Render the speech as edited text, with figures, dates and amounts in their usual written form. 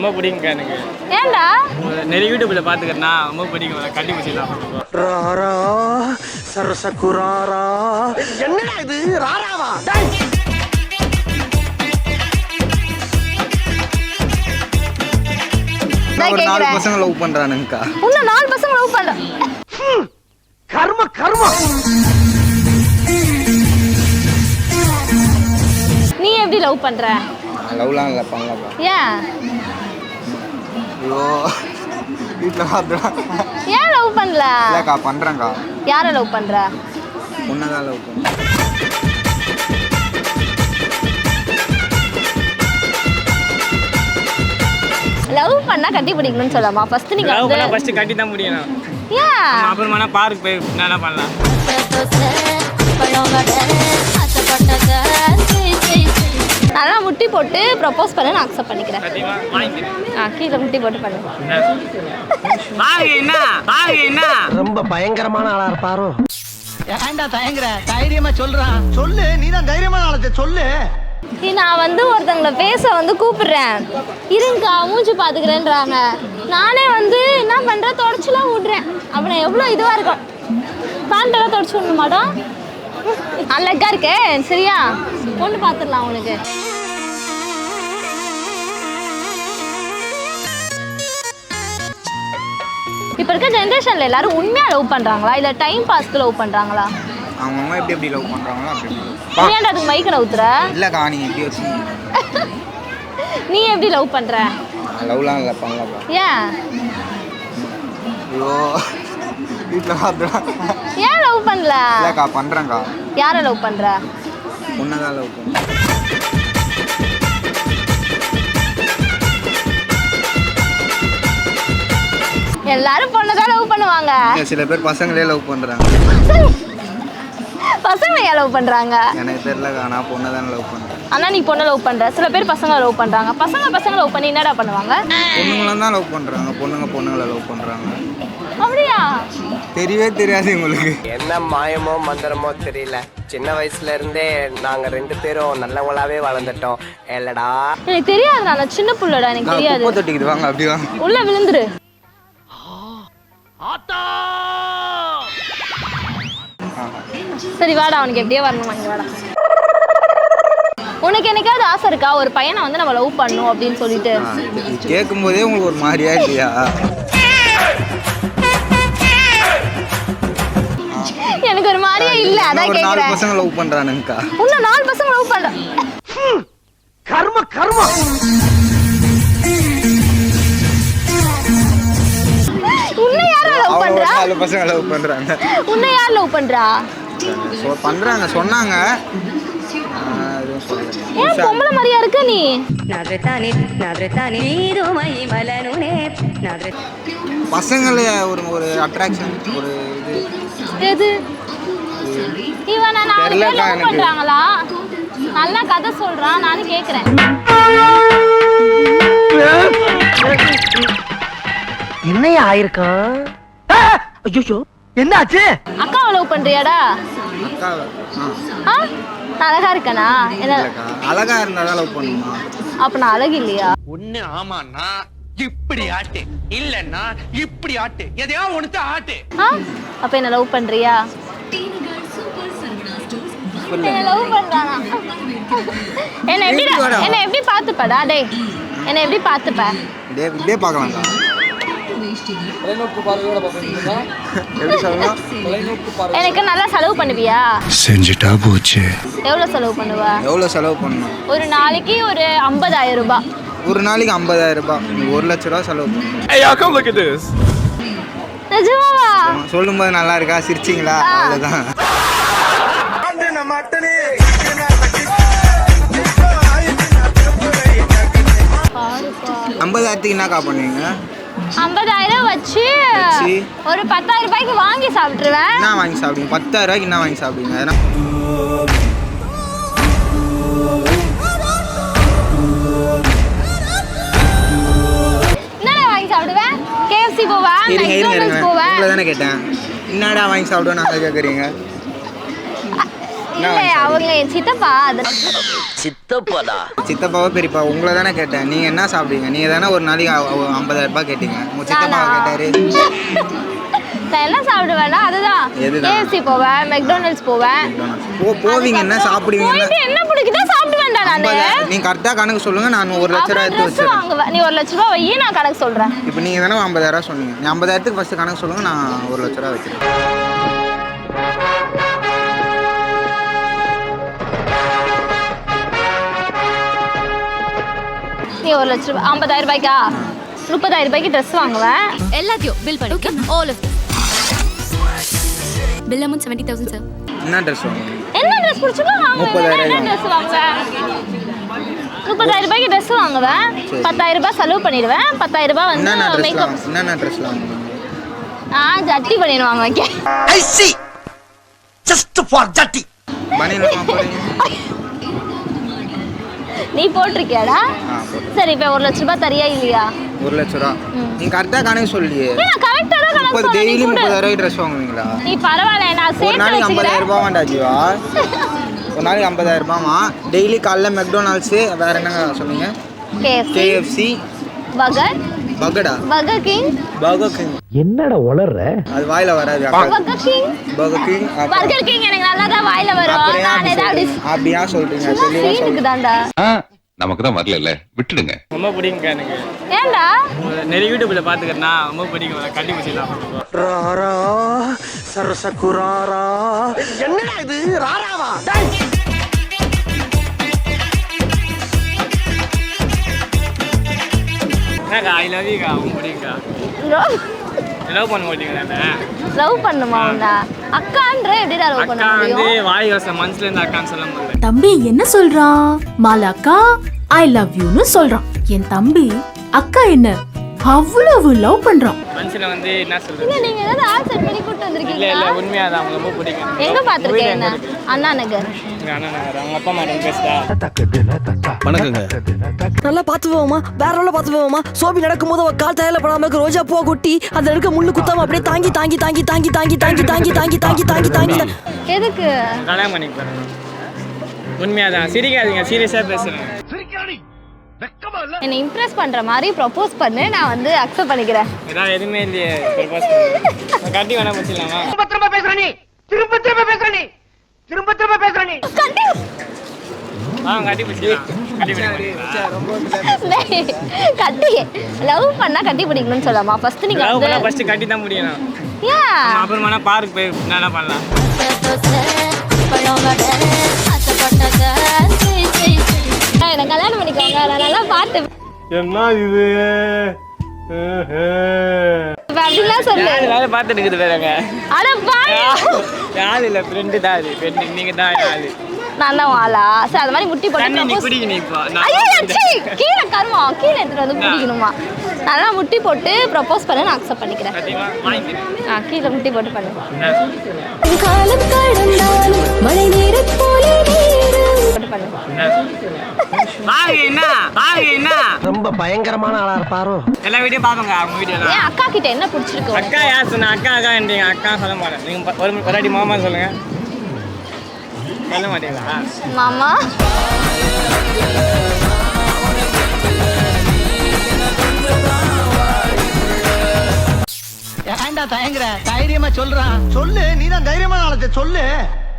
ரொம்ப பிடிக்குங்க எனக்கு. ஏன்டா? நிறைய யூடியூப்ல பாத்துக்கிறேன்னா ரொம்ப பிடிக்கும். கட்டி பிடிச்சிடலாம். ராரா சரசகுராரா என்னடா இது ராராவா? ஒரு 4 பசங்க லவ் பண்றானுங்கக்கா. இன்னும் 4 பசங்க லவ் பண்ற. கர்ம கர்ம. நீ எப்படி லவ் பண்ற? லவ்லாம் இல்ல பண்ணலப்பா. ஏன்? ஐயோ வீட்ல பாத்துடா. ஏன் லவ் பண்ணல? இல்லக்கா பண்றேன்க்கா. யாரை லவ் பண்ற? பொண்ணதான் லவ் பண்றேன். லவ் பண்ணா கட்டி பிடிக்கணும்னு சொல்லலாமா? ஃபர்ஸ்ட் நீங்க லவ் பண்ணா ஃபர்ஸ்ட் கட்டி தான் முடியணும். ஏன்? அப்புறமா பார்க் போய் என்ன பண்ணலாம்? நல்லா முட்டி போட்டு ப்ரப்போஸ் பண்ண நான் அக்செப்ட் பண்ணிக்கிறேன். சத்தியமா வாங்கிக்கிறேன். கீழே முட்டி போட்டு பண்ணு. வாங்க. ரொம்ப பயங்கரமான ஆளா இருப்பாரோ? ஏன்டா தயங்குற? தைரியமா சொல்றான். சொல்லு, நீதான் தைரியமான ஆளத்தை சொல்லு. நான் வந்து ஒருத்தங்களை பேச வந்து கூப்பிடுறேன். இருங்கக்கா மூஞ்சி பார்த்துக்கிறேன்றாங்க. நானே வந்து என்ன பண்ணுறேன், தொடச்சிலாம் விட்றேன். அப்போ நான் எவ்வளோ இதுவாக இருக்கும். பேண்டெல்லாம் தொடச்சி விட மாட்டோம். அழகா இருக்கே. சரியா பொண்ணு பார்த்துடலாம் உனக்கு. இப்போ இருக்க ஜென்ரேஷனில் எல்லாரும் உண்மையாக லவ் பண்ணுறாங்களா இல்லை டைம் பாஸ்க்கு லவ் பண்ணுறாங்களா? அவங்க அம்மா எப்படி லவ் பண்றாங்களோ அப்படி. ஏன்டா அதுக்கு மைக்க நவுத்துற? இல்லக்கா நீங்க எப்படி வச்சீங்க? நீ எப்படி லவ் பண்ற? லவ்லாம் இல்ல பண்ணலப்பா. ஏன்? ஐயோ வீட்ல பாத்துடா. ஏன் லவ் பண்ணல? இல்லக்கா பண்றேன்க்கா. யாரை லவ் பண்ற? பொண்ணதான் லவ் பண்றேன். எல்லாரும் பொண்ணுதான் லவ் பண்ணுவாங்க. சில பேர் பசங்களே லவ் பண்றாங்க. பசங்க ஏன் லவ் பண்றாங்க? எனக்கு தெரியலக்கா. நான் பொண்ணதான் லவ் பண்றேன். ஆனா நீ பொண்ணை லவ் பண்ற. சில பேர் பசங்க லவ் பண்றாங்க. பசங்க லவ் பண்ணி என்னடா பண்ணுவாங்க? பொண்ணுங்களும் தான் லவ் பண்றாங்க. பொண்ணுங்களை லவ் பண்றாங்க. அப்படியா? தெரியவே தெரியாது உங்களுக்கு. என்ன மாயமோ மந்திரமோ தெரியல. சின்ன வயசுல இருந்தே நாங்க 2 பேரும் நல்லவங்களாவே வளர்ந்துட்டோம். இல்லடா எனக்கு தெரியாது. நான் சின்ன புள்ளடா. எனக்கு தெரியாது. குப்பை தொட்டிக்குது. வாங்க அப்படி வாங்க. உள்ள விழுந்துரு. சரி வாடா. அவனுக்கு எப்படியே வரணும். இங்க வாடா. உனக்கு என்னைக்காவது ஆசை இருக்கா ஒரு பையனை வந்து நம்ம லவ் பண்ணணும் அப்படின்னு சொல்லிட்டு? கேட்கும் போதே உங்களுக்கு ஒரு மாதிரியா இல்லையா? எனக்கு ஒரு மாதிரியே இல்ல. அதான் கேக்குறேன். 4 பசங்க லவ் பண்றானுங்கக்கா. இன்னும் 4 பசங்க லவ் பண்ற. கர்ம கர்ம. உன்னை யார் லவ் பண்றா? 4 பசங்க லவ் பண்றாங்க. உன்னை யார் லவ் பண்றா? பண்றாங்க சொன்னாங்க. ஏன் பொம்பளை மாதிரியா இருக்க நீ? பசங்கள ஒரு அட்ராக்ஷன் ஒரு இது. எது? இவன் 4 பேர் லவ் பண்றாங்களா? நல்லா கதை சொல்றான். நானும் கேக்குறேன். என்னையா ஆயிருக்கான்? ஐயோ என்னாச்சு? அக்காவை லவ் பண்றியாடா? அக்கா ஆ? நான் அழகா இருக்கனா? என்ன அழகா இருந்தாதான் லவ் பண்ணுமா? அப்ப நான் அழகு இல்லையா? ஒண்ணு ஆமாண்ணா இப்படி ஆட்டு, இல்லன்னா இப்படி ஆட்டு, எதையா ஒண்ணுத்த ஆட்டு. அப்ப என்ன லவ் பண்றியா? என்ன லவ் பண்றானா? என்ன எப்படி பாத்துப்படா? டேய் என்ன எப்படி பாத்துப்ப? இதே பார்க்கலாம்டா. எனக்கு நல்லா செலவு பண்ணுவியா? செஞ்சுட்டா போச்சு. எவ்வளவு செலவு பண்ணுவ? எவ்வளவு செலவு பண்ணணும்? ஒரு நாளைக்கு ஒரு 50,000 ரூபாய். ஒரு நாளைக்கு 50,000 ரூபாய். 1,00,000 ரூபாய் செலவு பண்ணணும். Hey, y'all come look at this. நிஜமாவா? சொல்லும்போது நல்லா இருக்கா? சிரிச்சிங்களா? அவ்வளவுதான். 50,000க்கு என்னக்கா பண்ணுவீங்க? 50,000 வச்சு ஒரு 10,000 ரூபாய்க்கு வாங்கி சாப்பிட்டுருவேன். என்ன வாங்கி சாப்பிடுவீங்க? 10,000 ரூபாய்க்கு என்ன வாங்கி சாப்பிடுவீங்க? என்னடா வாங்கி சாப்பிடுவேன்? KFC போவேன், McDonald's போவேன். உங்களை தானே கேட்டேன். என்னடா வாங்கி சாப்பிடுவேன் நாங்கள் கேட்குறீங்க? இல்லை அவங்க என் சித்தப்பா அது சித்தப்பாவோ பெரியப்பா உங்களை தானே கேட்டேன். நீங்கள் என்ன சாப்பிடுவீங்க? நீங்கள் தானே ஒரு நாளைக்கு 50,000 ரூபாய் கேட்டீங்க. உங்கள் சித்தப்பாவை கேட்டாரு. நான் என்ன சாப்பிடுவேன்னா அதுதான் எதுதான்? KFC போவேன், மெக்டானல்ட்ஸ் போவேன். போவீங்க என்ன சாப்பிடுவீங்க? போயிட்டு என்ன பிடிக்குதோ சாப்பிடுவேன்டா நானு. நீங்கள் கரெக்டாக கணக்கு சொல்லுங்கள். நான் 1 லட்ச ரூபா எடுத்து ட்ரெஸ் வச்சுருவேன். வாங்குவேன். நீ 1 லட்ச ரூபா வை, நான் கணக்கு சொல்றேன். இப்போ நீங்கள் தானே 50,000 சொன்னீங்க. நீ 50,000க்கு ஃபஸ்ட்டு கணக்கு சொல்லுங்கள். நான் 1 லட்ச ரூபா வச்சுருக்கேன். நீ 1 லட்ச ரூபா 50,000 ரூபாய்க்கா 30,000 ரூபாய்க்கு ட்ரெஸ் வாங்குவேன். எல்லாத்தையும் பில் பண்ணிக்க all of bill amount 70,000 sir. என்ன ட்ரெஸ் வாங்குவீங்க? என்ன ட்ரெஸ் பிடிச்சிருக்கோ வாங்குவேன். 30,000 என்ன ட்ரெஸ் வாங்குவேன்? 30,000 ரூபாய்க்கு ட்ரெஸ் வாங்குவேன். 10,000 ரூபாய் செலவு பண்ணிடுவேன். 10,000 ரூபாய் வந்து மேக்கப். என்னென்ன ட்ரெஸ்லாம் வாங்குவீங்க? ஜட்டி பண்ணிடுவாங்க வைக்க. பனியன் போடுறீங்க? நீ போட்டிருக்கியாடா? சரி இப்போ 1 லட்ச ரூபாய் தரியா இல்லையா? 1 லட்ச ரூபா. நீங்க கரெக்டா கணக்கு சொல்லியே. நான் கரெக்ட்டா தான் கணக்கு சொல்றேன். டெய்லி 30,000 ட்ரெஸ் வாங்குவீங்களா? நீ பரவாயில்லை நான் ஒரு சேர்த்து நாளைக்கு வச்சிக்கிறேன். 50,000 ரூபாய் வேண்டா ஜீவா. ஒரு நாளைக்கு 50,000 ரூபாமா. டெய்லி காலைல மெக்டொனால்ட்ஸ், வேற என்னங்க சொன்னீங்க? KFC, burger king. என்னடா உளறற? அது வாயில வராது. பர்கர் கிங் எனக்கு நல்லா தான் வாயில வரும். நான் ஏதாவது அப்படியா சொல்றீங்க? தெளிவா சீனுக்கு தான்டா. நமக்கு தான் வரல விட்டுடுங்க. ரொம்ப பிடிக்குங்க எனக்கு. ஏன்டா? நிறைய யூடியூப்ல பாத்துக்கிறேன்னா ரொம்ப பிடிக்கும். கண்டுபிடிச்சிடலாம். ராரா சரசகுராரா. என்னடா இது ராராவா? ஐ லவ் யூ கா. ரொம்ப பிடிக்குங்க. லவ் பண்ண மாட்டீங்களா? லவ் பண்ணுமா உன்னை? அக்கான்ற எப்படிடா லவ் பண்ண அக்கா முடியும்? வந்து வாய் வசம் மனசுல இருந்து அக்கான்னு சொல்ல முடியல. தம்பி என்ன சொல்றான்? மாலாக்கா ஐ லவ் யூன்னு சொல்றான். என் தம்பி அக்கா என்ன அவ்வளவு லவ் பண்றான். மனசுல வந்து என்ன இல்ல சொல்றது? நீங்க ஏதாவது ஆட் செட் பண்ணி கூட்டி இல்ல வந்திருக்கீங்களா? இல்ல உண்மையாதான் அவங்க ரொம்ப பிடிக்கும். எங்க பாத்துருக்கேன்? என்ன அண்ணா நகர். எங்க அண்ணன் நகர். அவங்க அப்பா அம்மா பேசுதா? வணக்கங்க. நல்லா பார்த்து போவோமா, வேற நல்லா பார்த்து போவோமா. சோபி நடக்கும்போது அவ கால் தயாரில படாம ரோஜா பூவை கொட்டி அந்த இருக்க முள்ளு குத்தாம அப்படியே தாங்கி தாங்கி தாங்கி தாங்கி தாங்கி தாங்கி தாங்கி தாங்கி தாங்கி தாங்கி தாங்கி எதுக்கு? கல்யாணம் பண்ணிக்க போறேன். உண்மையாதான். சிரிக்காதீங்க, சீரியஸா பேசுறேன். என்னை இம்ப்ரெஸ் பண்ற மாதிரி ப்ரொபோஸ் பண்ணு, நான் வந்து அக்செப்ட் பண்ணிக்கிறேன். இதான் எதுவுமே இல்லையே. ப்ரொபோஸ் பண்ணு. கட்டி வேணா முடிச்சிடலாமா? திரும்ப பேசுற நீ. திரும்ப பேசுற நீ. திரும்ப பேசுற நீ. கட்டி கட்டி பிடிச்சிக்கலாம். கட்டி பிடிக்கலாம். கட்டி லவ் பண்ணா கட்டி பிடிக்கணும்னு சொல்லலாமா? ஃபர்ஸ்ட் நீங்க லவ் வந்து பண்ணா ஃபர்ஸ்ட் கட்டி தான் முடியணும். ஏன்? அப்புறமா பார்க் போய் என்ன பண்ணலாம்? என்ன கல்யாணம் பண்ணிக்கோங்க, நான் நல்லா பார்த்து என்ன இது? அப்படிலாம் சொல்லு. வேலை பார்த்துட்டு இருக்குது வேறங்க. அட பாய், யாரு இல்ல ஃப்ரெண்டு தான். அது ஃப்ரெண்டு நீங்க தான். யாரு நான் தான் வாளா? சரி அது மாதிரி முட்டி போட்டு தண்ணி நீ propose- குடிக்கணும் இப்போ. ஐயோ, சீ, கீழே கருமம் கீழே எடுத்துட்டு வந்து குடிக்கணுமா? நல்லா முட்டி போட்டு ப்ரப்போஸ் பண்ண நான் அக்செப்ட் பண்ணிக்கிறேன். சத்தியமா வாங்கிக்கிறேன். கீழே முட்டி போட்டு பண்ணு. காலம் கடந்தாலும் மழை நீரைப் போலே போட்டு பண்ணு. என்ன ரொம்ப பயங்கரமான ஆளா இருப்பாரோ? எல்லா வீடியோ பாப்பங்க. அவங்க வீடியோ ஏன் அக்கா கிட்ட என்ன பிடிச்சிருக்கு உனக்கு? அக்கா யார் சொன்னா? அக்கா என்றீங்க. அக்கா சொல்ல மாட்டேன். நீங்க ஒரு அடி மாமா சொல்லுங்க. சொல்ல மாட்டீங்களா? மாமா ஏன்டா தயங்குற? தைரியமா சொல்றான். சொல்லு, நீதான் தைரியமான ஆளத்தை சொல்லு.